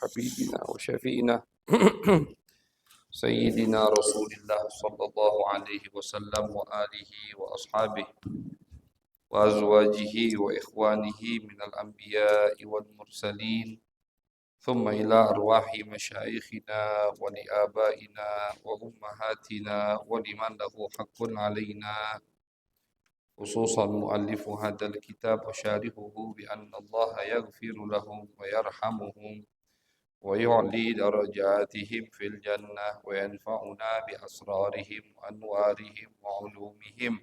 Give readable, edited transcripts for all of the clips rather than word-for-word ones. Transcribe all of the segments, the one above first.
حبيبنا وشفينا سيدنا رسول الله صلى الله عليه وسلم وآله وأصحابه وأزواجه وإخوانه من الأنبياء والمرسلين ثم إلى أرواح مشايخنا ولآبائنا وأمهاتنا ولمن له حق علينا خصوصا مؤلف هذا الكتاب وشارحه بأن الله يغفر لهم ويرحمهم ويعلي درجاتهم في الجنة وينفعنا بأسرارهم وأنوارهم وعلومهم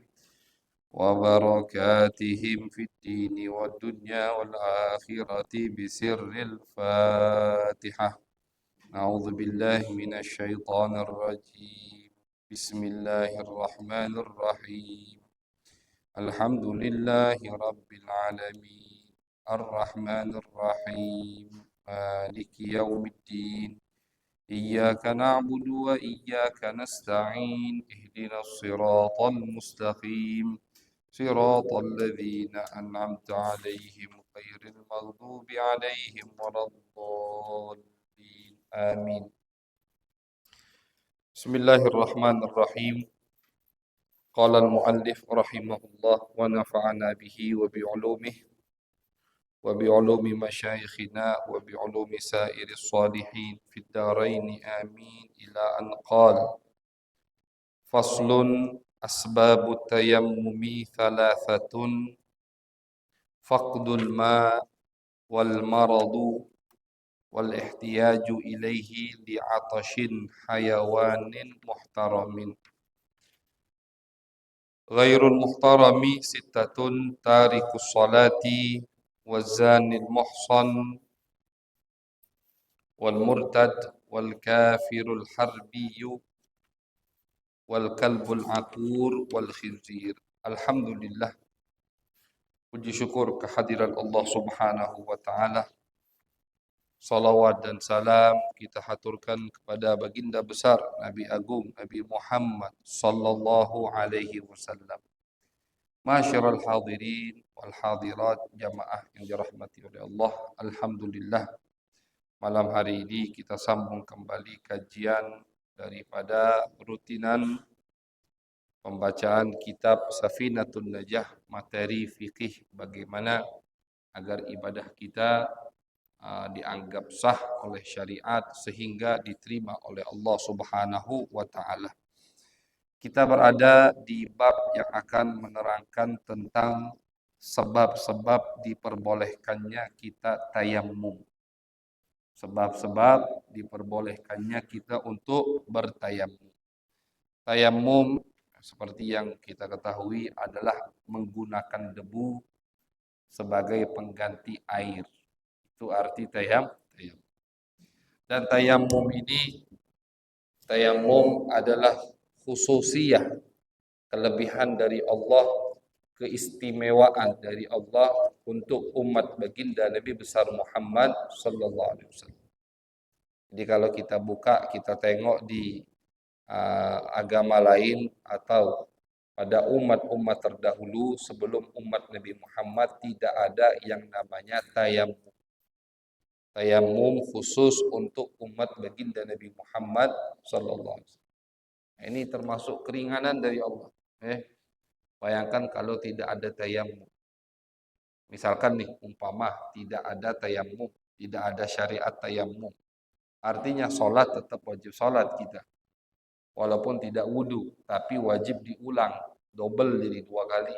وبركاتهم في الدين والدنيا والآخرة بسر الفاتحة. أعوذ بالله من الشيطان الرجيم. بسم الله الرحمن الرحيم. الحمد لله رب العالمين الرحمن الرحيم مالك يوم الدين إياك نعبد وإياك نستعين اهدنا الصراط المستقيم صراط الذين أنعمت عليهم غير المغضوب عليهم ولا الضالين آمين. بسم الله الرحمن الرحيم. قال المؤلف رحمه الله ونفعنا به وبعلومه وبعلوم مشايخنا وبعلوم سائر الصالحين في الدارين آمين إلى أن قال فصل أسباب التيمم ثلاثة فقد الماء والمرض والاحتياج إليه لعطش حيوان محترم غير المحترم ستة تارك الصلاة والزاني المحصن والمرتد والكافر الحربي والكلب العقور والخنزير. Alhamdulillah, puji syukur kehadiran Allah Subhanahu wa taala. Salawat dan salam kita haturkan kepada baginda besar Nabi Agung Nabi Muhammad sallallahu alaihi wasallam. Masyiral hadirin wal hadirat jamaah yang dirahmati oleh Allah. Alhamdulillah, malam hari ini kita sambung kembali kajian daripada rutinan pembacaan kitab Safinatun Najah, materi fikih bagaimana agar ibadah kita dianggap sah oleh syariat sehingga diterima oleh Allah Subhanahu wa taala. Kita berada di bab yang akan menerangkan tentang sebab-sebab diperbolehkannya kita tayammum. Sebab-sebab diperbolehkannya kita untuk bertayammum. Tayammum seperti yang kita ketahui adalah menggunakan debu sebagai pengganti air. Itu arti tayammum. Dan tayammum adalah khususiyah, kelebihan dari Allah, keistimewaan dari Allah untuk umat baginda Nabi besar Muhammad sallallahu alaihi wasallam. Jadi kalau kita buka, kita tengok di agama lain atau pada umat-umat terdahulu sebelum umat Nabi Muhammad tidak ada yang namanya tayammum. Tayammum khusus untuk umat baginda Nabi Muhammad sallallahu alaihi wasallam. Ini termasuk keringanan dari Allah. Bayangkan kalau tidak ada tayammum. Misalkan nih, umpama tidak ada tayammum, tidak ada syariat tayammum. Artinya sholat tetap wajib sholat kita. Walaupun tidak wudu, tapi wajib diulang. Double jadi 2 kali.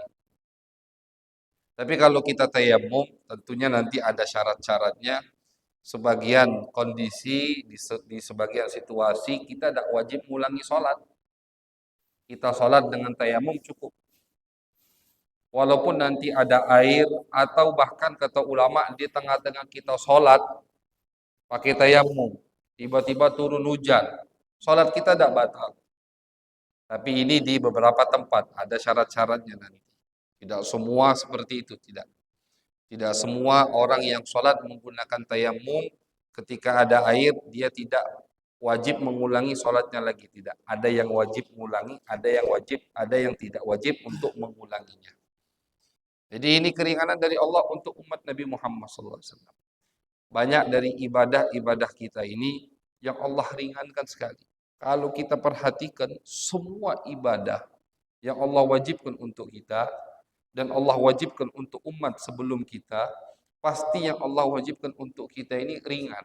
Tapi kalau kita tayammum, tentunya nanti ada syarat-syaratnya. Sebagian kondisi, di sebagian situasi, kita tidak wajib mengulangi sholat. Kita sholat dengan tayammum cukup. Walaupun nanti ada air, atau bahkan kata ulama di tengah-tengah kita sholat, pakai tayammum, tiba-tiba turun hujan, sholat kita tidak batal. Tapi ini di beberapa tempat, ada syarat-syaratnya nanti. Tidak semua seperti itu, tidak. Tidak semua orang yang sholat menggunakan tayammum, ketika ada air, dia tidak wajib mengulangi sholatnya lagi. Tidak. Ada yang wajib mengulangi, ada yang tidak wajib untuk mengulanginya. Jadi ini keringanan dari Allah untuk umat Nabi Muhammad SAW. Banyak dari ibadah-ibadah kita ini yang Allah ringankan sekali. Kalau kita perhatikan semua ibadah yang Allah wajibkan untuk kita dan Allah wajibkan untuk umat sebelum kita, pasti yang Allah wajibkan untuk kita ini ringan,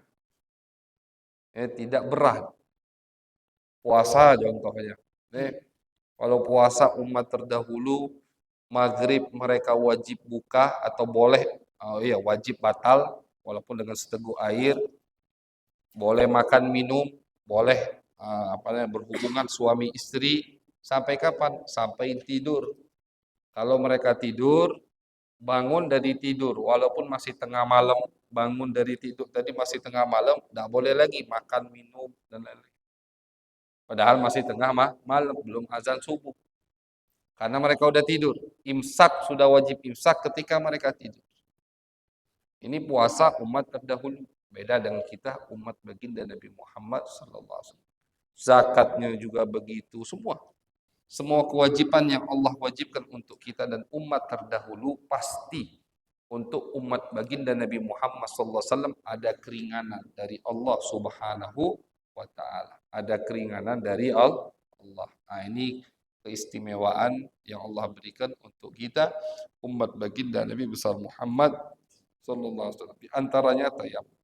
tidak berat. Puasa contohnya. Kalau puasa umat terdahulu, maghrib mereka wajib buka atau boleh, iya wajib batal, walaupun dengan seteguk air, boleh makan minum, boleh berhubungan suami istri, sampai kapan? Sampai tidur. Kalau mereka tidur, bangun dari tidur, walaupun masih tengah malam, bangun dari tidur tadi masih tengah malam, tidak boleh lagi makan minum dan lain-lain. Padahal masih tengah malam, belum azan subuh. Karena mereka udah tidur. Imsak sudah wajib imsak ketika mereka tidur. Ini puasa umat terdahulu. Beda dengan kita umat baginda Nabi Muhammad SAW. Zakatnya juga begitu semua. Semua kewajiban yang Allah wajibkan untuk kita dan umat terdahulu pasti untuk umat baginda Nabi Muhammad SAW ada keringanan dari Allah Subhanahu wa taala. Ada keringanan dari Allah. Nah, ini keistimewaan yang Allah berikan untuk kita umat baginda Nabi besar Muhammad sallallahu alaihi wasallam. Di antaranya tayamum.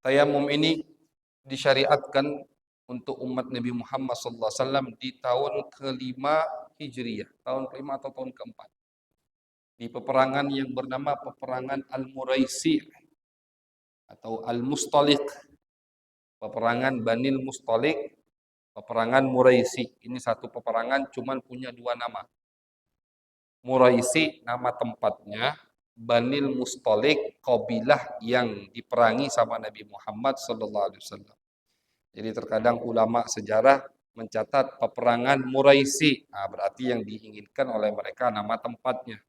Tayamum ini disyariatkan untuk umat Nabi Muhammad sallallahu alaihi wasallam di tahun kelima Hijriyah, tahun kelima atau tahun keempat. Di peperangan yang bernama peperangan Al-Muraisi atau Al-Mustaliq. Peperangan Banil Mustaliq, peperangan Muraisi. Ini satu peperangan cuman punya dua nama. Muraisi nama tempatnya, Banil Mustaliq kabilah yang diperangi sama Nabi Muhammad sallallahu alaihi wasallam. Jadi terkadang ulama sejarah mencatat peperangan Muraisi, nah, berarti yang diinginkan oleh mereka nama tempatnya.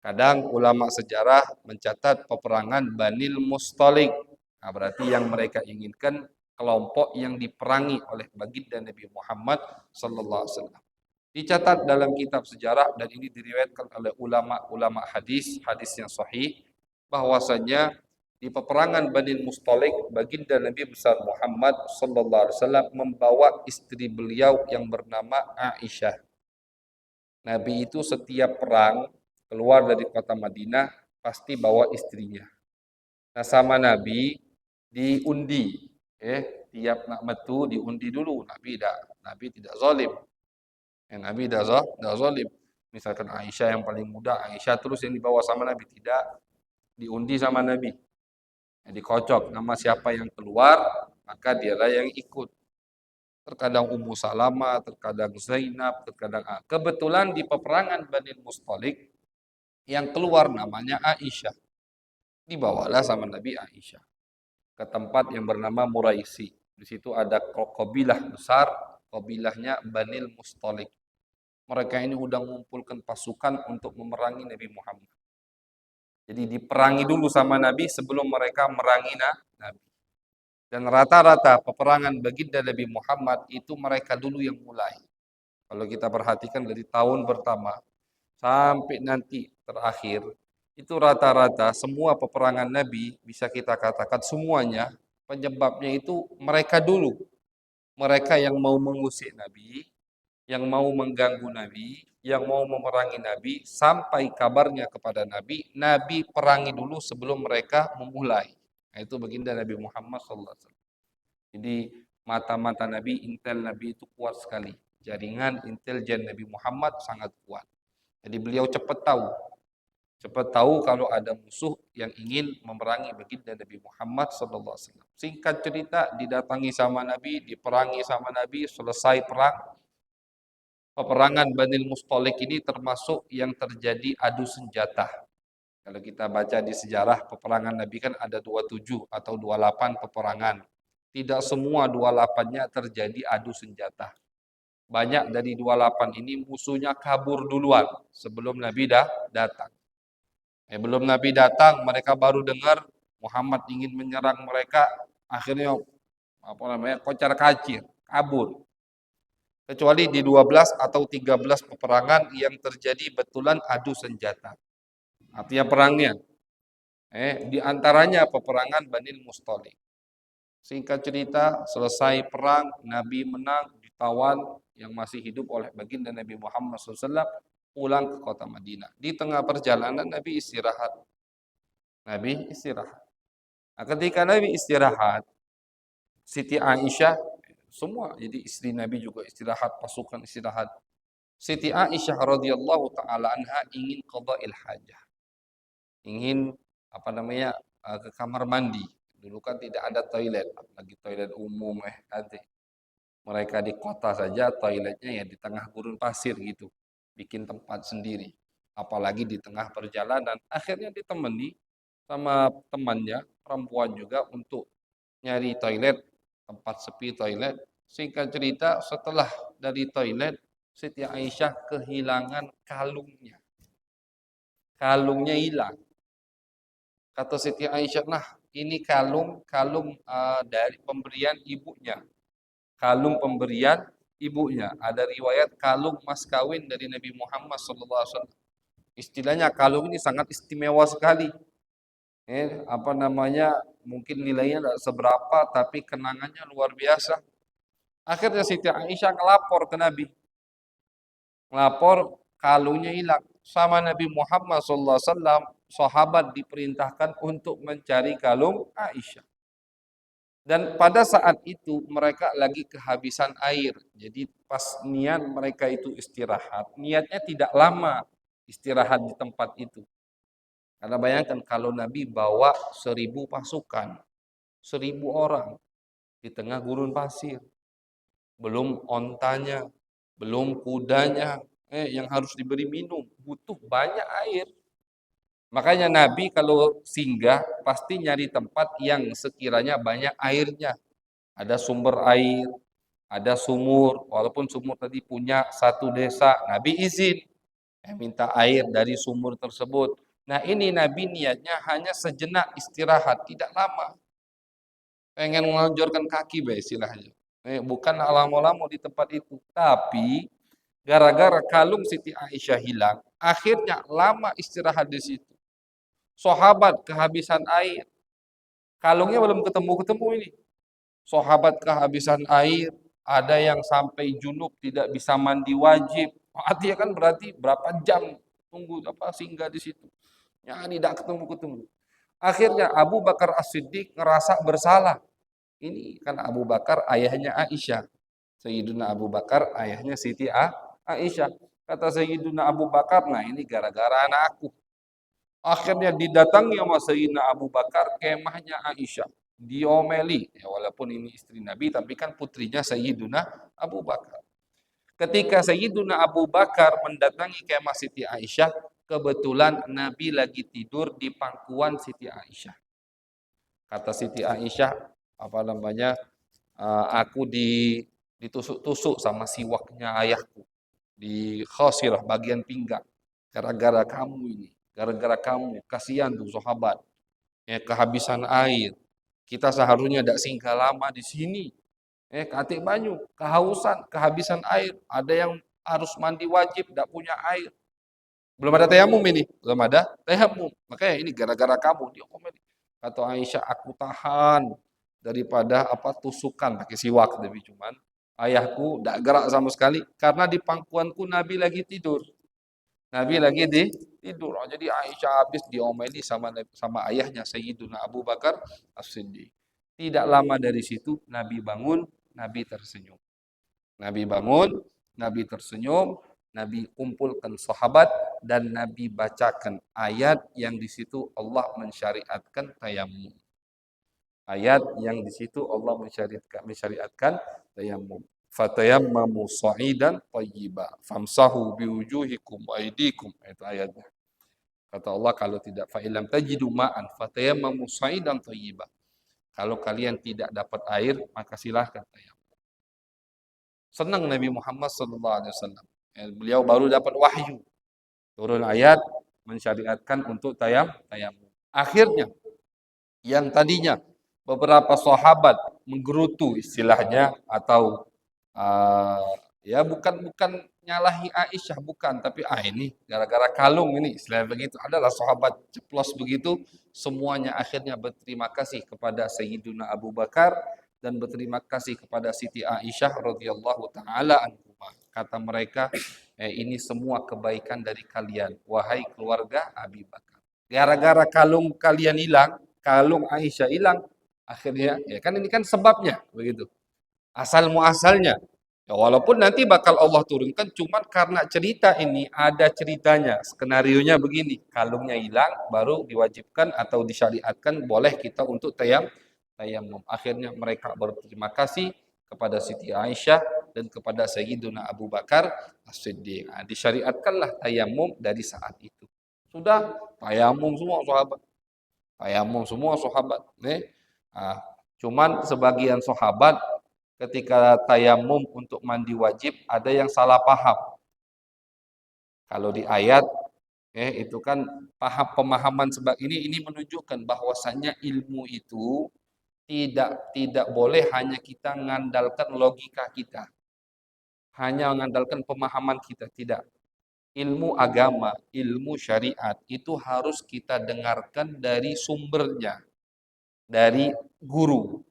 Kadang ulama sejarah mencatat peperangan Banil Mustaliq, nah, berarti yang mereka inginkan kelompok yang diperangi oleh baginda Nabi Muhammad sallallahu alaihi wasallam. Dicatat dalam kitab sejarah dan ini diriwayatkan oleh ulama-ulama hadis yang sahih bahwasanya di peperangan Banil Mustaliq baginda Nabi besar Muhammad sallallahu alaihi wasallam membawa istri beliau yang bernama Aisyah. Nabi itu setiap perang keluar dari kota Madinah pasti bawa istrinya. Nah, sama Nabi diundi, tiap nak metu diundi dulu. Nabi tidak zalim. Nabi tidak zalim. Misalkan Aisyah yang paling muda, Aisyah terus yang dibawa sama Nabi, tidak, diundi sama Nabi. Dikocok nama siapa yang keluar, maka dialah yang ikut. Terkadang Ummu Salamah, terkadang Zainab, terkadang kebetulan di peperangan Banil Mustaliq yang keluar namanya Aisyah. Dibawalah sama Nabi Aisyah ke tempat yang bernama Muraisi. Di situ ada kabilah besar, kabilahnya Banil Mustaliq. Mereka ini sudah mengumpulkan pasukan untuk memerangi Nabi Muhammad. Jadi diperangi dulu sama Nabi sebelum mereka merangi Nabi. Dan rata-rata peperangan baginda Nabi Muhammad itu mereka dulu yang mulai. Kalau kita perhatikan dari tahun pertama sampai nanti terakhir, itu rata-rata semua peperangan Nabi bisa kita katakan semuanya penyebabnya itu mereka dulu. Mereka yang mau mengusik Nabi, yang mau mengganggu Nabi, yang mau memerangi Nabi, sampai kabarnya kepada Nabi, Nabi perangi dulu sebelum mereka memulai. Nah, itu baginda Nabi Muhammad SAW. Jadi mata-mata Nabi, intel Nabi itu kuat sekali. Jaringan intelijen Nabi Muhammad sangat kuat. Jadi beliau cepat tahu kalau ada musuh yang ingin memerangi baginda Nabi Muhammad SAW. Singkat cerita, didatangi sama Nabi, diperangi sama Nabi, selesai perang. Peperangan Banil Mustaliq ini termasuk yang terjadi adu senjata. Kalau kita baca di sejarah peperangan Nabi kan ada 27 atau 28 peperangan. Tidak semua 28-nya terjadi adu senjata. Banyak dari 28 ini musuhnya kabur duluan sebelum Nabi datang. Belum Nabi datang, mereka baru dengar Muhammad ingin menyerang mereka, akhirnya kocar-kacir, kabur. Kecuali di 12 atau 13 peperangan yang terjadi betulan adu senjata. Artinya perangnya Di antaranya peperangan Banil Mustalik. Singkat cerita, selesai perang, Nabi menang, ditawan yang masih hidup oleh baginda Nabi Muhammad SAW, pulang ke kota Madinah. Di tengah perjalanan Nabi istirahat. Nabi istirahat. Nah, ketika Nabi istirahat, Siti Aisyah, semua, jadi istri Nabi juga istirahat, pasukan istirahat. Siti Aisyah radhiyallahu taala anha ingin qada'il hajah. Ingin ke kamar mandi. Dulu kan tidak ada toilet, lagi toilet umum nanti. Mereka di kota saja toiletnya ya di tengah gurun pasir gitu. Bikin tempat sendiri. Apalagi di tengah perjalanan. Akhirnya ditemani sama temannya, perempuan juga untuk nyari toilet, tempat sepi toilet. Singkat cerita, setelah dari toilet, Siti Aisyah kehilangan kalungnya. Kalungnya hilang. Kata Siti Aisyah, nah ini kalung dari pemberian ibunya. Kalung pemberian ibunya. Ada riwayat kalung mas kawin dari Nabi Muhammad SAW. Istilahnya kalung ini sangat istimewa sekali. Mungkin nilainya tidak seberapa, tapi kenangannya luar biasa. Akhirnya Siti Aisyah ngelapor ke Nabi. Ngelapor kalungnya hilang. Sama Nabi Muhammad SAW, sahabat diperintahkan untuk mencari kalung Aisyah. Dan pada saat itu mereka lagi kehabisan air. Jadi pas niat mereka itu istirahat, niatnya tidak lama istirahat di tempat itu. Karena bayangkan kalau Nabi bawa 1000 pasukan, 1000 orang di tengah gurun pasir. Belum ontanya, belum kudanya, yang harus diberi minum, butuh banyak air. Makanya Nabi kalau singgah pasti nyari tempat yang sekiranya banyak airnya. Ada sumber air, ada sumur, walaupun sumur tadi punya satu desa, Nabi izin minta air dari sumur tersebut. Nah ini Nabi niatnya hanya sejenak istirahat, tidak lama. Pengen menganjurkan kaki istilahnya. Bukan lama-lama di tempat itu. Tapi gara-gara kalung Siti Aisyah hilang, akhirnya lama istirahat di situ. Sahabat kehabisan air. Kalungnya belum ketemu-ketemu ini. Sahabat kehabisan air, ada yang sampai junub tidak bisa mandi wajib. Artinya kan berarti berapa jam tunggu singgah di situ. Ya tidak ketemu-ketemu. Akhirnya Abu Bakar As-Siddiq ngerasa bersalah. Ini kan Abu Bakar ayahnya Aisyah. Sayyiduna Abu Bakar ayahnya Siti Aisyah. Kata Sayyiduna Abu Bakar, nah ini gara-gara anak aku. Akhirnya didatangi sama Sayyidina Abu Bakar kemahnya Aisyah. Diomeli, ya walaupun ini istri Nabi, tapi kan putrinya Sayyiduna Abu Bakar. Ketika Sayyiduna Abu Bakar mendatangi kemah Siti Aisyah, kebetulan Nabi lagi tidur di pangkuan Siti Aisyah. Kata Siti Aisyah, aku ditusuk-tusuk sama siwaknya ayahku di khasirah bagian pinggang. Gara-gara kamu ini, gara-gara kamu, kasihan tuh sahabat. Ya kehabisan air. Kita seharusnya tidak singgah lama di sini. Katik banyu, kehausan, kehabisan air. Ada yang harus mandi wajib, tidak punya air. Belum ada tayamum ini, belum ada tayamum. Makanya ini gara-gara kamu. Dia komedi. Kata Aisyah, aku tahan daripada tusukan pakai siwak tapi cuman ayahku tidak gerak sama sekali karena di pangkuanku Nabi lagi tidur. Nabi lagi tidur. Jadi Aisyah habis diomeli sama ayahnya Sayyiduna Abu Bakar As-Siddiq. Tidak lama dari situ Nabi bangun, Nabi tersenyum. Nabi bangun, Nabi tersenyum, Nabi kumpulkan sahabat dan Nabi bacakan ayat yang di situ Allah mensyariatkan tayamum. Ayat yang di situ Allah mensyariatkan tayamum. Fatayammamu sa'idan thayyiba famsahu biwujuhikum wa aydikum. Itu ayatnya. Kata Allah kalau tidak fa illam tajidu ma'an fatayammamu sa'idan thayyiba. Kalau kalian tidak dapat air maka silahkan tayamum. Senang Nabi Muhammad SAW. Beliau baru dapat wahyu. Turun ayat mensyariatkan untuk tayamum. Akhirnya yang tadinya beberapa sahabat menggerutu istilahnya atau bukan nyalahi Aisyah, bukan, tapi ini gara-gara kalung ini, istilah begitu. Adalah sahabat ceplos begitu, semuanya akhirnya berterima kasih kepada Sayyiduna Abu Bakar dan berterima kasih kepada Siti Aisyah radhiyallahu taala anhuma. Kata mereka, ini semua kebaikan dari kalian, wahai keluarga Abi Bakar. Gara-gara kalung kalian hilang, kalung Aisyah hilang, akhirnya ya kan ini kan sebabnya begitu. Asal muasalnya. Ya, walaupun nanti bakal Allah turunkan, cuman karena cerita ini ada ceritanya, skenarionya begini, kalungnya hilang, baru diwajibkan atau disyariatkan boleh kita untuk tayamum. Akhirnya mereka berterima kasih kepada Siti Aisyah dan kepada Sayyiduna Abu Bakar As-Siddiq. Nah, disyariatkanlah tayamum dari saat itu. Sudah tayamum semua sahabat. Tayamum semua sahabat. Nah, cuman sebagian sahabat ketika tayamum untuk mandi wajib ada yang salah paham. Kalau di ayat itu kan pemahaman sebab ini menunjukkan bahwasannya ilmu itu tidak boleh hanya kita mengandalkan logika kita. Hanya mengandalkan pemahaman kita, tidak. Ilmu agama, ilmu syariat itu harus kita dengarkan dari sumbernya, dari guru.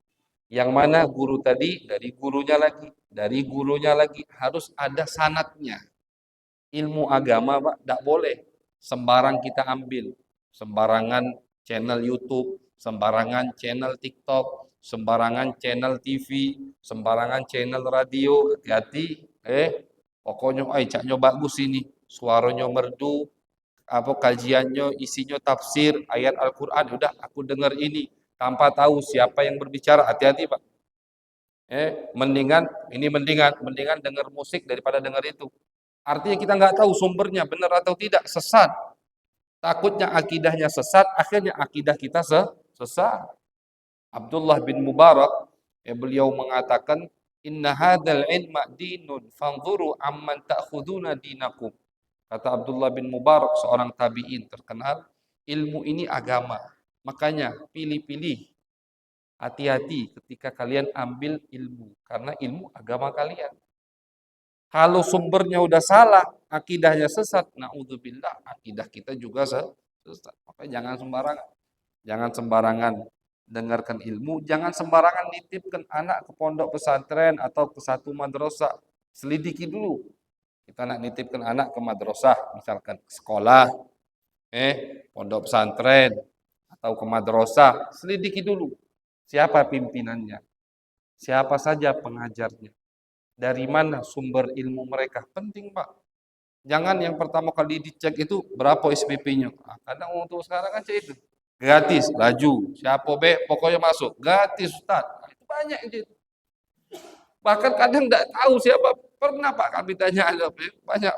Yang mana guru tadi, dari gurunya lagi, harus ada sanatnya. Ilmu agama, Pak, tidak boleh sembarang kita ambil. Sembarangan channel YouTube, sembarangan channel TikTok, sembarangan channel TV, sembarangan channel radio. Hati-hati, pokoknya caknya bagus ini, suaranya merdu, apa kajiannya, isinya tafsir, ayat Al-Quran, udah aku dengar ini, tanpa tahu siapa yang berbicara, hati-hati Pak. Mendingan dengar musik daripada dengar itu. Artinya kita nggak tahu sumbernya benar atau tidak, sesat. Takutnya akidahnya sesat, akhirnya akidah kita sesat. Abdullah bin Mubarak, beliau mengatakan, Inna hadzal ilma dinun, fanzuru amman ta'khuduna dinakum. Kata Abdullah bin Mubarak, seorang tabi'in terkenal, ilmu ini agama. Makanya pilih-pilih. Hati-hati ketika kalian ambil ilmu. Karena ilmu agama kalian. Kalau sumbernya udah salah, akidahnya sesat, na'udzubillah, akidah kita juga sesat. Makanya jangan sembarangan. Jangan sembarangan dengarkan ilmu. Jangan sembarangan nitipkan anak ke pondok pesantren atau ke satu madrasah. Selidiki dulu. Kita nak nitipkan anak ke madrasah, misalkan ke sekolah, pondok pesantren, atau ke madrasah. Selidiki dulu. Siapa pimpinannya? Siapa saja pengajarnya? Dari mana sumber ilmu mereka? Penting, Pak. Jangan yang pertama kali dicek itu berapa SPP-nya. Kadang untuk sekarang kan cek itu. Gratis, laju. Siapa pokoknya masuk. Gratis, Ustaz. Itu banyak itu. Bahkan kadang tidak tahu siapa. Pernah Pak kami tanya ada banyak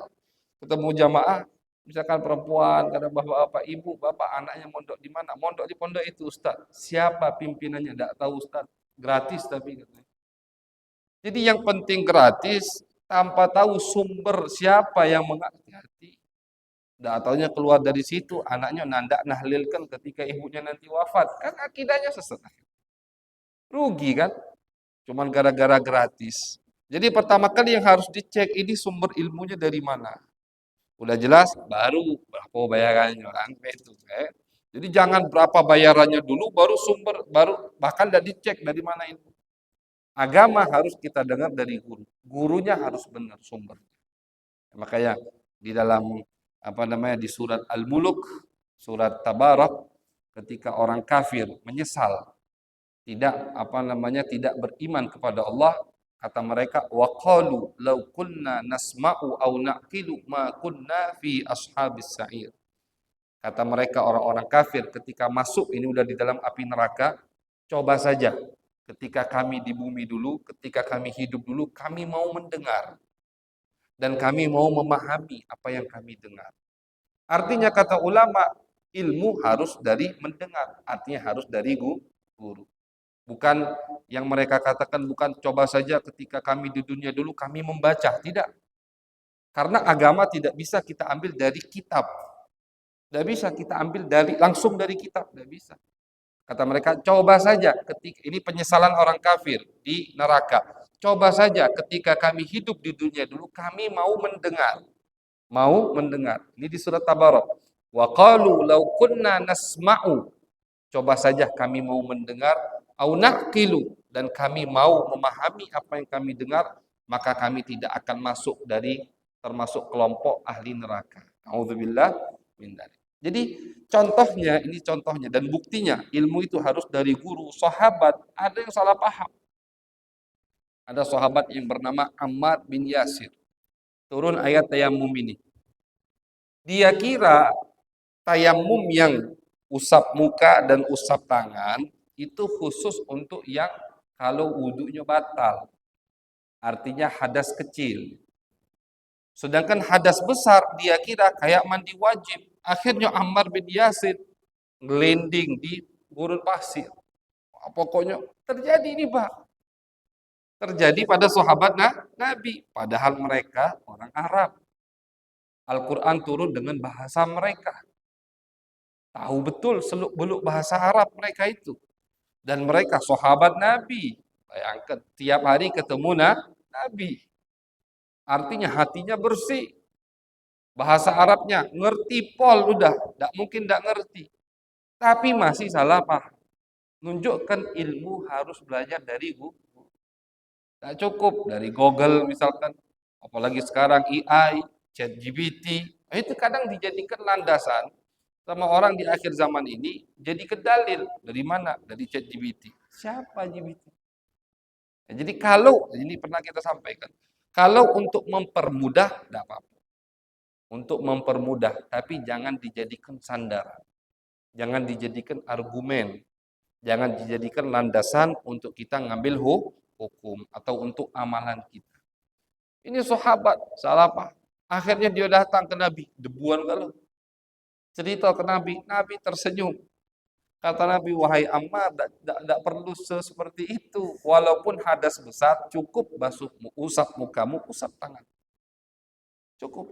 ketemu jamaah. Misalkan perempuan, kadang bapak ibu, bapak anaknya mondok di mana? Mondok di pondok itu Ustaz. Siapa pimpinannya? Tidak tahu Ustaz. Gratis tapi katanya. Jadi yang penting gratis tanpa tahu sumber siapa yang menghati. Tidak tahunya keluar dari situ anaknya nandak nahlilkan ketika ibunya nanti wafat. Kan akidahnya sesat. Rugi kan? Cuman gara-gara gratis. Jadi pertama kali yang harus dicek ini sumber ilmunya dari mana. Udah jelas, baru berapa bayarannya kan itu. Jadi jangan berapa bayarannya dulu, baru sumber, baru bahkan tidak dicek dari mana itu. Agama harus kita dengar dari guru. Gurunya harus benar sumber. Makanya di dalam di surat Al-Muluk, surat Tabarak, ketika orang kafir menyesal tidak beriman kepada Allah, kata mereka waqalu law kunna nasma'u aw naqilu ma kunna fi ashabis sa'ir. Kata mereka orang-orang kafir ketika masuk ini udah di dalam api neraka, coba saja ketika kami di bumi dulu, ketika kami hidup dulu, kami mau mendengar dan kami mau memahami apa yang kami dengar. Artinya kata ulama, ilmu harus dari mendengar, artinya harus dari guru. Bukan yang mereka katakan bukan coba saja ketika kami di dunia dulu kami membaca, tidak. Karena agama tidak bisa kita ambil dari kitab. Tidak bisa kita ambil langsung dari kitab, tidak bisa. Kata mereka, coba saja ketika ini penyesalan orang kafir di neraka. Coba saja ketika kami hidup di dunia dulu, kami mau mendengar. Mau mendengar. Ini di surat Tabarak. Wa qalu law kunna nasma'u. Coba saja kami mau mendengar. Au naqilu. Dan kami mau memahami apa yang kami dengar. Maka kami tidak akan masuk dari termasuk kelompok ahli neraka. A'udzubillah min dzalik. Jadi contohnya, ini contohnya dan buktinya ilmu itu harus dari guru, sahabat. Ada yang salah paham. Ada sahabat yang bernama Ammar bin Yasir. Turun ayat tayamum ini. Dia kira tayamum yang usap muka dan usap tangan itu khusus untuk yang kalau wudhunya batal. Artinya hadas kecil. Sedangkan hadas besar dia kira kayak mandi wajib. Akhirnya Ammar bin Yasir ngelending di gurun pasir. Pokoknya terjadi ini Pak. Terjadi pada sahabat Nabi. Padahal mereka orang Arab. Al-Quran turun dengan bahasa mereka. Tahu betul seluk-beluk bahasa Arab mereka itu. Dan mereka sahabat Nabi. Bayangkan tiap hari ketemu Nabi. Artinya hatinya bersih. Bahasa Arabnya ngerti pol udah. Tidak mungkin tidak ngerti. Tapi masih salah paham. Nunjukkan ilmu harus belajar dari guru. Tidak cukup dari Google misalkan. Apalagi sekarang AI, ChatGPT. Itu kadang dijadikan landasan sama orang di akhir zaman ini jadi kedalil. Dari mana? Dari ChatGPT. Siapa GPT? Ya, jadi kalau, ini pernah kita sampaikan, kalau untuk mempermudah, tidak apa-apa. Untuk mempermudah, tapi jangan dijadikan sandaran. Jangan dijadikan argumen. Jangan dijadikan landasan untuk kita ngambil hukum atau untuk amalan kita. Ini sahabat, salah apa? Akhirnya dia datang ke Nabi, debuan kalau cerita ke Nabi, Nabi tersenyum. Kata Nabi, wahai Ammar, tidak perlu seperti itu. Walaupun hadas besar, cukup basuhmu, usap mukamu, usap tangan. Cukup.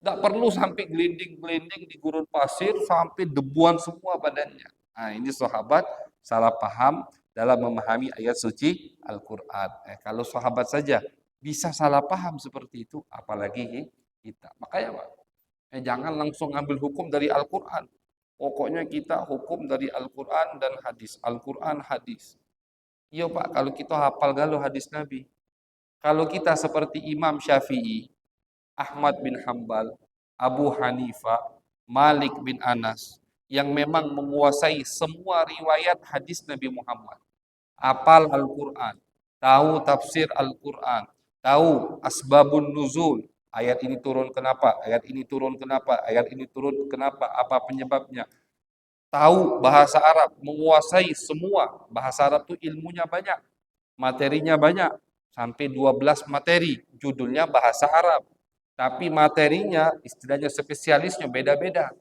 Tidak perlu sampai gelinding-gelinding di gurun pasir, sampai debuan semua badannya. Nah, ini sahabat salah paham dalam memahami ayat suci Al-Quran. Kalau sahabat saja bisa salah paham seperti itu, apalagi kita. Makanya Pak, jangan langsung ambil hukum dari Al-Quran. Pokoknya kita hukum dari Al-Quran dan hadis. Al-Quran, hadis. Iya Pak, kalau kita hafal galau hadis Nabi. Kalau kita seperti Imam Syafi'i, Ahmad bin Hambal, Abu Hanifah, Malik bin Anas, yang memang menguasai semua riwayat hadis Nabi Muhammad. Hafal Al-Quran, tahu tafsir Al-Quran, tahu asbabun nuzul, ayat ini turun kenapa, ayat ini turun kenapa, ayat ini turun kenapa, apa penyebabnya. Tahu bahasa Arab, menguasai semua. Bahasa Arab itu ilmunya banyak, materinya banyak, sampai 12 materi, judulnya bahasa Arab. Tapi materinya, istilahnya spesialisnya beda-beda.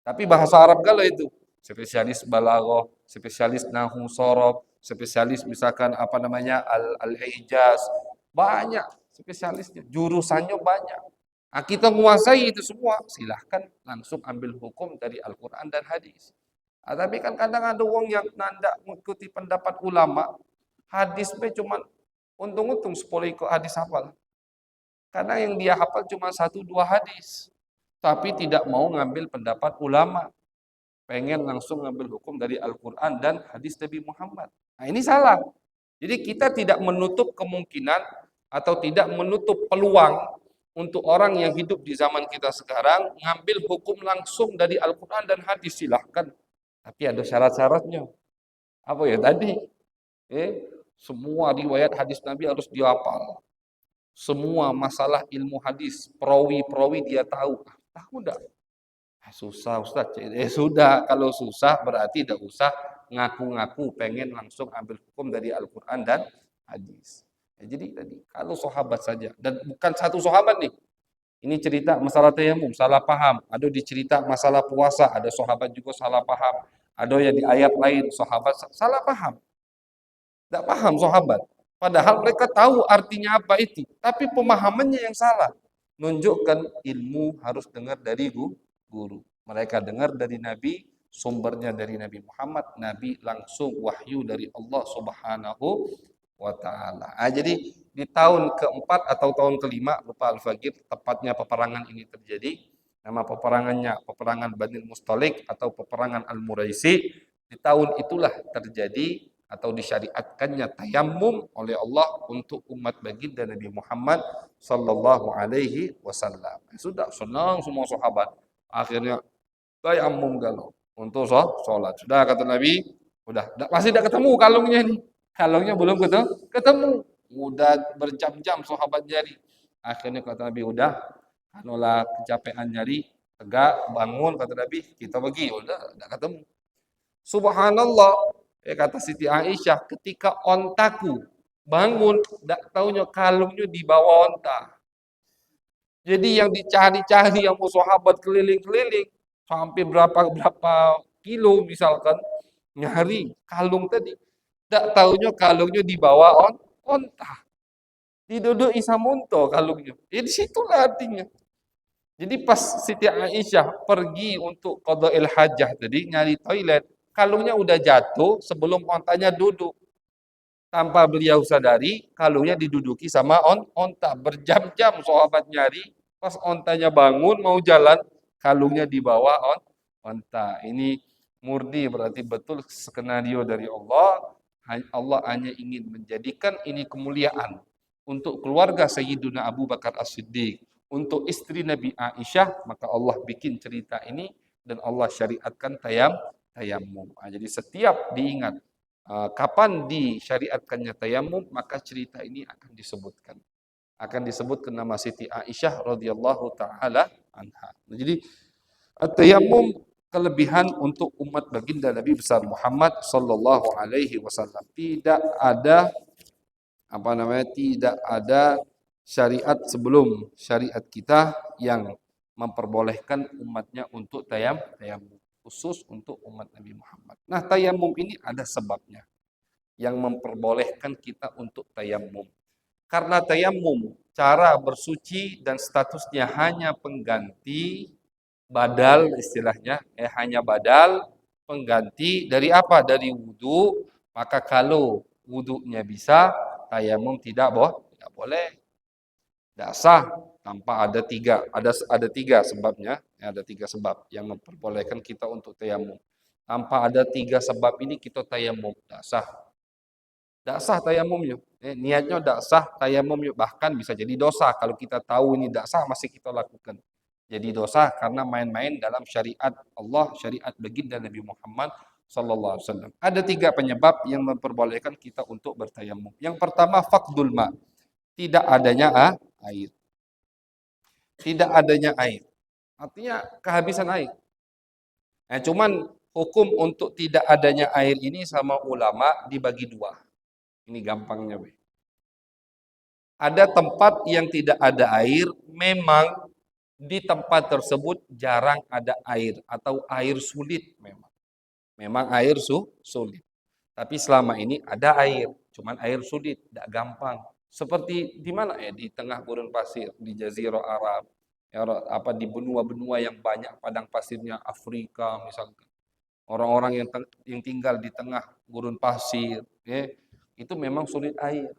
Tapi bahasa Arab kalau itu, spesialis balaghah, spesialis nahwu sorof, spesialis misalkan apa namanya al-ijaz, banyak spesialisnya, jurusannya banyak. Nah, kita menguasai itu semua, silahkan langsung ambil hukum dari Al-Quran dan hadis. Nah, tapi kan kadang ada orang yang nanda mengikuti pendapat ulama, hadis cuma untung-untung 10 ikut hadis hafal. Karena yang dia hafal cuma 1-2 hadis. Tapi tidak mau ngambil pendapat ulama. Pengen langsung ngambil hukum dari Al-Quran dan hadis Nabi Muhammad. Nah ini salah. Jadi kita tidak menutup kemungkinan atau tidak menutup peluang untuk orang yang hidup di zaman kita sekarang ngambil hukum langsung dari Al-Quran dan hadis, silahkan. Tapi ada syarat-syaratnya. Apa ya tadi? Semua riwayat hadis Nabi harus dihafal. Semua masalah ilmu hadis, perawi-perawi dia tahu. Tahu enggak? Susah Ustaz. Sudah, kalau susah berarti tidak usah ngaku-ngaku pengen langsung ambil hukum dari Al-Quran dan hadis. Jadi tadi, kalau sahabat saja, dan bukan satu sahabat nih. Ini cerita masalah tayamum, salah paham. Ada di cerita masalah puasa, ada sahabat juga salah paham. Ada yang di ayat lain, sahabat salah paham. Tidak paham sahabat. Padahal mereka tahu artinya apa itu. Tapi pemahamannya yang salah. Nunjukkan ilmu harus dengar dari guru. Mereka dengar dari Nabi, sumbernya dari Nabi Muhammad. Nabi langsung wahyu dari Allah Subhanahu wa taala. Jadi di tahun keempat atau tahun kelima, lupa Al-Faqih, tepatnya peperangan ini terjadi. Nama peperangannya peperangan Bani Mustalik atau peperangan Al-Muraisi. Di tahun itulah terjadi atau disyariatkannya tayammum oleh Allah untuk umat baginda Nabi Muhammad sallallahu alaihi wasallam. Sudah senang semua sahabat. Akhirnya tayammum galau untuk sholat. Sudah kata Nabi, masih tidak ketemu kalungnya nih. Kalungnya belum ketemu. Udah berjam-jam sahabat nyari. Akhirnya kata Nabi, udah, kanulah kecapean nyari, tegak, bangun, kata Nabi, kita pergi. Udah, tidak ketemu. Subhanallah, kata Siti Aisyah, ketika ontaku bangun, tidak tahunya kalungnya di bawah onta. Jadi yang dicari-cari yang sahabat keliling-keliling sampai berapa kilo misalkan nyari kalung tadi. Tak tahunya kalungnya di bawah onta. Diduduk isamunto kalungnya. Jadi situlah artinya. Jadi pas Siti Aisyah pergi untuk qada'il hajah tadi nyari toilet, kalungnya udah jatuh sebelum ontanya duduk. Tanpa beliau sadari, kalungnya diduduki sama onta. Berjam-jam sahabat nyari, pas ontanya bangun mau jalan, kalungnya di bawah onta. Ini murni berarti betul skenario dari Allah. Allah hanya ingin menjadikan ini kemuliaan untuk keluarga Sayyiduna Abu Bakar As-Siddiq, untuk istri Nabi Aisyah, maka Allah bikin cerita ini dan Allah syariatkan tayammum. Jadi setiap diingat kapan disyariatkannya tayammum, maka cerita ini akan disebutkan. Akan disebutkan nama Siti Aisyah radhiyallahu taala anha. Jadi tayammum kelebihan untuk umat baginda Nabi besar Muhammad sallallahu alaihi wasallam. Tidak ada syariat sebelum syariat kita yang memperbolehkan umatnya untuk tayammum, khusus untuk umat Nabi Muhammad. Nah, tayammum ini ada sebabnya yang memperbolehkan kita untuk tayammum. Karena tayammum, cara bersuci dan statusnya hanya pengganti, badal istilahnya, hanya badal pengganti dari apa? Dari wudu. Maka kalau wudunya bisa, tayamum tidak boleh. Tidak sah tanpa ada tiga sebabnya. Ada tiga sebab yang memperbolehkan kita untuk tayamum. Tanpa ada tiga sebab ini kita tayamum tidak sah. Tidak sah tayamumnya. Niatnya tidak sah tayamumnya. Bahkan bisa jadi dosa. Kalau kita tahu ini tidak sah masih kita lakukan. Jadi dosa karena main-main dalam syariat Allah, syariat baginda Nabi Muhammad sallallahu alaihi wasallam. Ada tiga penyebab yang memperbolehkan kita untuk bertayamum. Yang pertama faqdul ma, tidak adanya air. Tidak adanya air. Artinya kehabisan air. Cuman hukum untuk tidak adanya air ini sama ulama dibagi dua. Ini gampangnya. Ada tempat yang tidak ada air, memang di tempat tersebut jarang ada air atau air sulit memang. Memang air sulit. Tapi selama ini ada air, cuman air sulit, tidak gampang. Seperti di mana ya? Di tengah gurun pasir, di Jazirah Arab, ya, di benua-benua yang banyak padang pasirnya Afrika misalkan. Orang-orang yang tinggal di tengah gurun pasir, itu memang sulit air.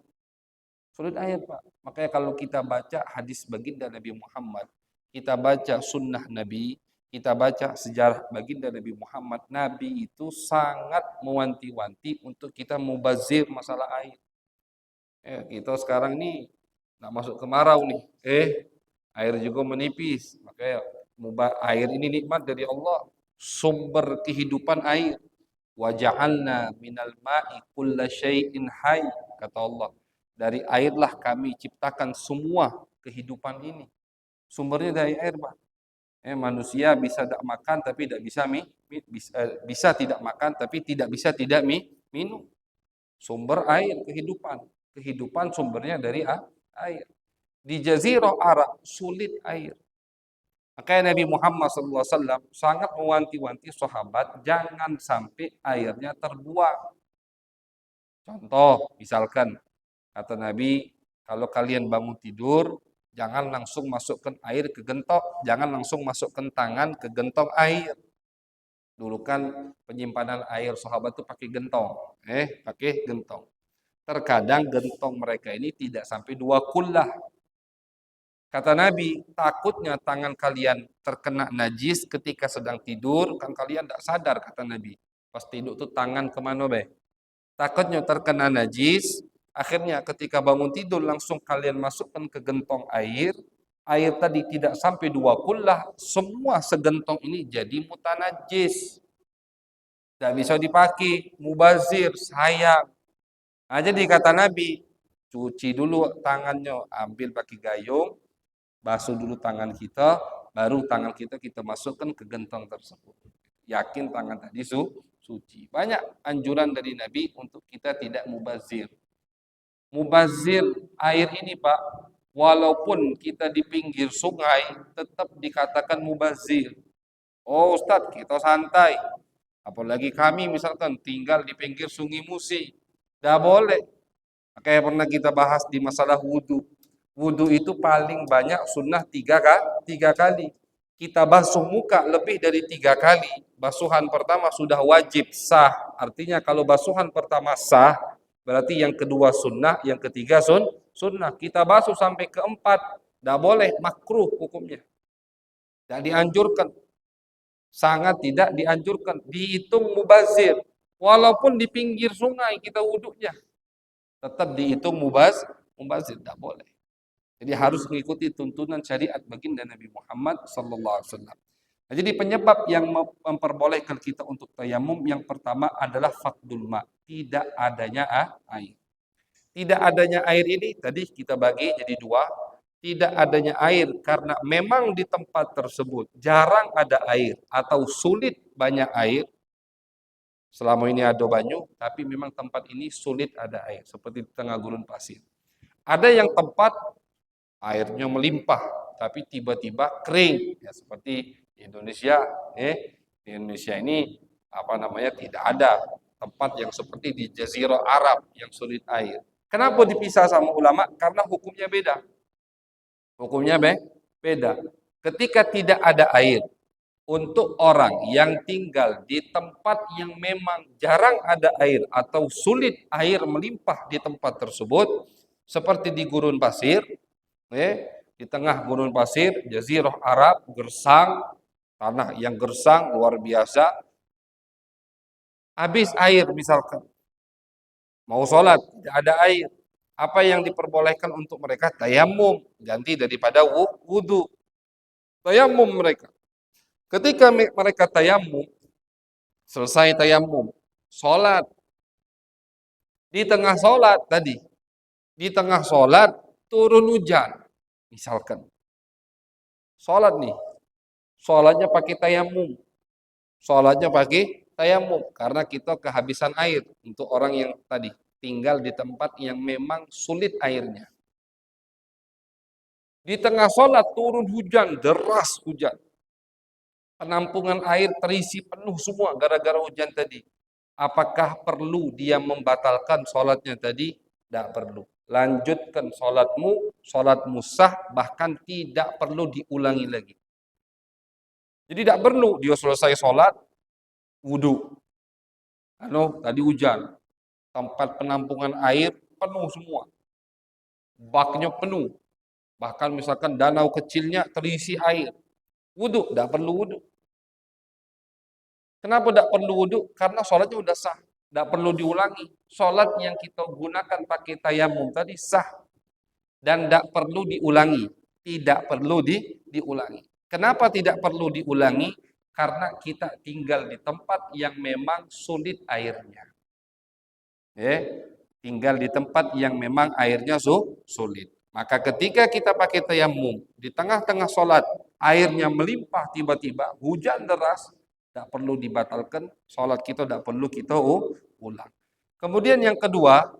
Sulit air, Pak. Makanya kalau kita baca hadis baginda Nabi Muhammad, kita baca sunnah Nabi, kita baca sejarah baginda Nabi Muhammad, Nabi itu sangat mewanti-wanti untuk kita mubazir masalah air. Kita sekarang ini nggak masuk kemarau nih, air juga menipis. Makanya air ini nikmat dari Allah, sumber kehidupan air. Wa ja'alna minal ma'i kulla syai'in hayy, kata Allah. Dari airlah kami ciptakan semua kehidupan ini. Sumbernya dari air, Pak. Manusia bisa tidak makan tapi tidak bisa tidak makan tapi tidak bisa tidak minum. Sumber air kehidupan. Kehidupan sumbernya dari air. Di Jazirah Arab sulit air. Makanya Nabi Muhammad SAW sangat mewanti-wanti sahabat jangan sampai airnya terbuang. Contoh, misalkan kata Nabi, kalau kalian bangun tidur, jangan langsung masukkan air ke gentong, jangan langsung masukkan tangan ke gentong air. Dulu kan penyimpanan air sahabat itu pakai gentong, pakai gentong. Terkadang gentong mereka ini tidak sampai 2 kullah. Kata Nabi, takutnya tangan kalian terkena najis ketika sedang tidur, kan kalian tidak sadar, kata Nabi. Pas tidur tuh tangan kemana be? Takutnya terkena najis, akhirnya ketika bangun tidur langsung kalian masukkan ke gentong air, air tadi tidak sampai 2 kullah, semua segentong ini jadi mutanajis. Tidak bisa dipakai, mubazir, sayang. Nah, jadi kata Nabi, cuci dulu tangannya, ambil pakai gayung, basuh dulu tangan kita, baru tangan kita masukkan ke gentong tersebut. Yakin tangan tadi suci. Banyak anjuran dari Nabi untuk kita tidak mubazir. Mubazir air ini Pak, walaupun kita di pinggir sungai, tetap dikatakan mubazir. Oh Ustadz, kita santai. Apalagi kami misalkan tinggal di pinggir Sungai Musi. Tidak boleh. Kayak pernah kita bahas di masalah wudhu. Wudhu itu paling banyak sunnah 3 kali. Kita basuh muka lebih dari 3 kali. Basuhan pertama sudah wajib sah. Artinya kalau basuhan pertama sah, berarti yang kedua sunnah, yang ketiga sunnah. Kita basuh sampai keempat, tidak boleh, makruh hukumnya. Tidak dianjurkan. Sangat tidak dianjurkan. Dihitung mubazir. Walaupun di pinggir sungai kita wudhunya, tetap dihitung mubazir, tidak boleh. Jadi harus mengikuti tuntunan syariat baginda Nabi Muhammad sallallahu alaihi wasallam. Nah, jadi penyebab yang memperbolehkan kita untuk tayamum yang pertama adalah faqdul ma, tidak adanya air. Tidak adanya air ini tadi kita bagi jadi 2. Tidak adanya air karena memang di tempat tersebut jarang ada air atau sulit banyak air. Selama ini ada banyu, tapi memang tempat ini sulit ada air, seperti di tengah gurun pasir. Ada yang tempat airnya melimpah, tapi tiba-tiba kering, ya seperti di Indonesia. Di Indonesia ini tidak ada tempat yang seperti di Jazirah Arab yang sulit air. Kenapa dipisah sama ulama? Karena hukumnya beda. Hukumnya beda. Ketika tidak ada air, untuk orang yang tinggal di tempat yang memang jarang ada air atau sulit air melimpah di tempat tersebut, seperti di gurun pasir, di tengah gurun pasir, Jazirah Arab, gersang, tanah yang gersang luar biasa, habis air misalkan, mau sholat tidak ada air, apa yang diperbolehkan untuk mereka? Tayamum, ganti daripada wudhu, tayamum mereka. Ketika mereka tayamum, selesai tayamum, sholat. Di tengah sholat tadi, di tengah sholat turun hujan. Misalkan, sholat nih, sholatnya pakai tayamum. Sholatnya pakai tayamum, karena kita kehabisan air untuk orang yang tadi tinggal di tempat yang memang sulit airnya. Di tengah sholat turun hujan, deras hujan. Penampungan air terisi penuh semua gara-gara hujan tadi. Apakah perlu dia membatalkan sholatnya tadi? Tidak perlu. Lanjutkan sholatmu sah, bahkan tidak perlu diulangi lagi. Jadi tidak perlu dia selesai sholat, wudhu. Tadi hujan, tempat penampungan air penuh semua. Baknya penuh. Bahkan misalkan danau kecilnya terisi air. Wudhu, tidak perlu wudhu. Kenapa tidak perlu wudhu? Karena sholatnya sudah sah. Tidak perlu diulangi. Sholat yang kita gunakan pakai tayamum tadi sah. Dan tidak perlu diulangi. Tidak perlu diulangi. Kenapa tidak perlu diulangi? Karena kita tinggal di tempat yang memang sulit airnya. Tinggal di tempat yang memang airnya sulit. Maka ketika kita pakai tayamum, di tengah-tengah sholat, airnya melimpah tiba-tiba, hujan deras, tidak perlu dibatalkan, sholat kita tidak perlu kita ulang. Kemudian yang kedua,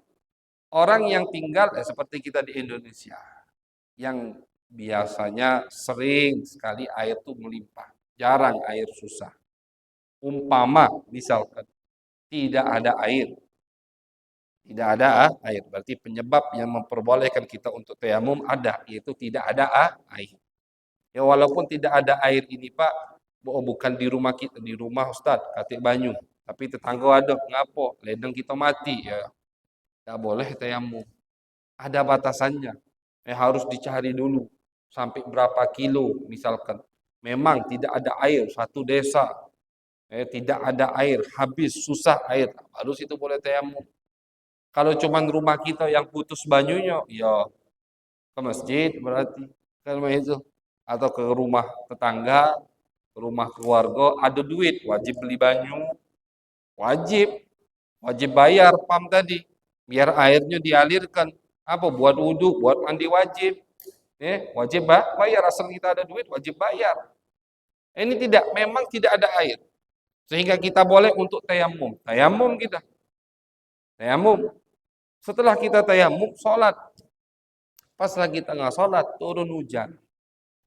orang yang tinggal seperti kita di Indonesia, yang biasanya sering sekali air itu melimpah, jarang air susah. Umpama misalkan tidak ada air, berarti penyebab yang memperbolehkan kita untuk tayamum ada, yaitu tidak ada air. Ya walaupun tidak ada air ini Pak, bukan di rumah kita, di rumah Ustaz, Katik Banyu, tapi tetangga ada, ngapo, ledeng kita mati ya. Tidak boleh tayamum. Ada batasannya. Harus dicari dulu sampai berapa kilo misalkan. Memang tidak ada air, satu desa tidak ada air, habis susah air, harus itu boleh tayamum. Kalau cuman rumah kita yang putus banyunya, ya ke masjid berarti kan itu, atau ke rumah tetangga, ke rumah keluarga, ada duit wajib beli banyu, wajib wajib bayar pam tadi biar airnya dialirkan, apa buat wudhu, buat mandi wajib, wajib bayar, asal kita ada duit wajib bayar. Ini tidak, memang tidak ada air sehingga kita boleh untuk tayamum, kita tayamum. Setelah kita tayamum, sholat. Pas lagi tengah sholat, turun hujan.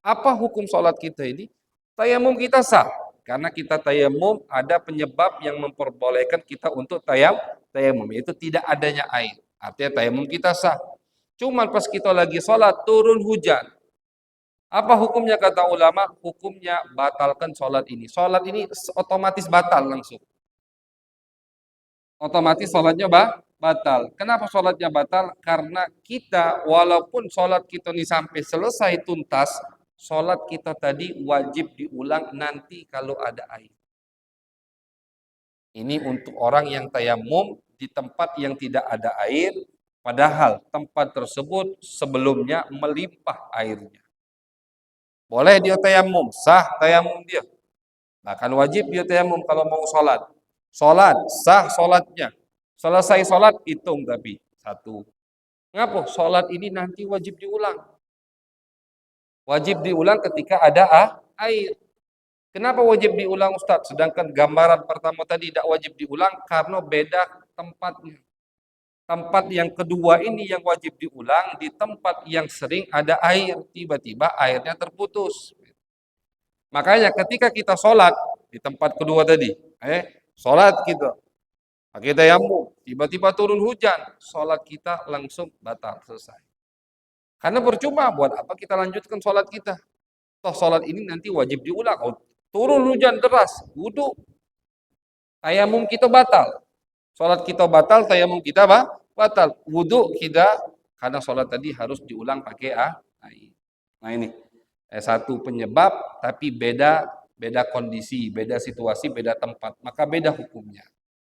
Apa hukum sholat kita ini? Tayamum kita sah. Karena kita tayamum, ada penyebab yang memperbolehkan kita untuk tayamum. Itu tidak adanya air. Artinya tayamum kita sah. Cuman pas kita lagi sholat, turun hujan. Apa hukumnya kata ulama? Hukumnya batalkan sholat ini. Sholat ini otomatis batal langsung. Otomatis sholatnya batal. Kenapa sholatnya batal? Karena kita walaupun sholat kita ini sampai selesai tuntas, sholat kita tadi wajib diulang nanti kalau ada air. Ini untuk orang yang tayamum di tempat yang tidak ada air, padahal tempat tersebut sebelumnya melimpah airnya. Boleh dia tayamum, sah tayamum dia. Bahkan wajib dia tayamum kalau mau sholat. Sholat, sah sholatnya. Selesai sholat, hitung tapi. Satu. Ngapa? Sholat ini nanti wajib diulang. Wajib diulang ketika ada air. Kenapa wajib diulang Ustaz? Sedangkan gambaran pertama tadi tidak wajib diulang karena beda tempatnya. Tempat yang kedua ini yang wajib diulang di tempat yang sering ada air. Tiba-tiba airnya terputus. Makanya ketika kita sholat di tempat kedua tadi, sholat kita, pakai tayamum, tiba-tiba turun hujan, sholat kita langsung batal, selesai. Karena percuma, buat apa kita lanjutkan sholat kita? Toh sholat ini nanti wajib diulang. Oh, turun hujan deras, wudhu, tayamum kita batal. Sholat kita batal, tayamum kita batal. Wudhu kita, karena sholat tadi harus diulang pakai air. Nah ini. Satu penyebab tapi beda kondisi, beda situasi, beda tempat, maka beda hukumnya.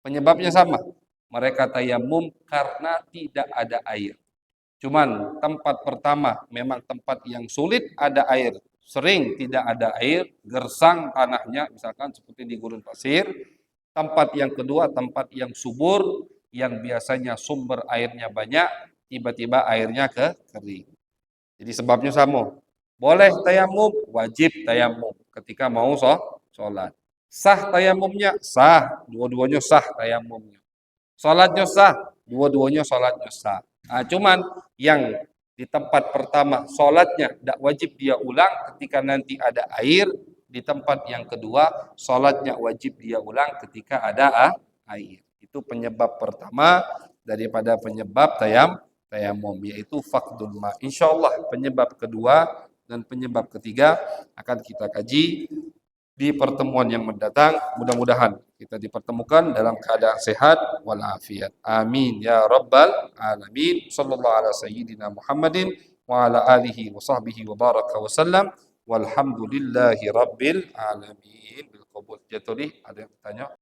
Penyebabnya sama. Mereka tayamum karena tidak ada air. Cuman tempat pertama memang tempat yang sulit ada air, sering tidak ada air, gersang tanahnya misalkan seperti di gurun pasir. Tempat yang kedua tempat yang subur, yang biasanya sumber airnya banyak, tiba-tiba airnya kering. Jadi sebabnya sama. Boleh tayamum, wajib tayamum ketika mau sholat. Sah tayamumnya, sah. Dua-duanya sah tayamumnya. Sholatnya sah, dua-duanya sholatnya sah. Nah, cuman yang di tempat pertama sholatnya tidak wajib dia ulang ketika nanti ada air. Di tempat yang kedua sholatnya wajib dia ulang ketika ada air. Itu penyebab pertama daripada penyebab tayamum, yaitu faqdul ma. Insyaallah penyebab kedua dan penyebab ketiga akan kita kaji di pertemuan yang mendatang. Mudah-mudahan kita dipertemukan dalam keadaan sehat walafiat. Amin ya rabbal alamin. Sallallahu ala sayyidina Muhammadin wa ala alihi wa sahbihi wa baraka wa sallam. Walhamdulillahi rabbil alamin. Bil qabul. Jatuh, ada yang bertanya?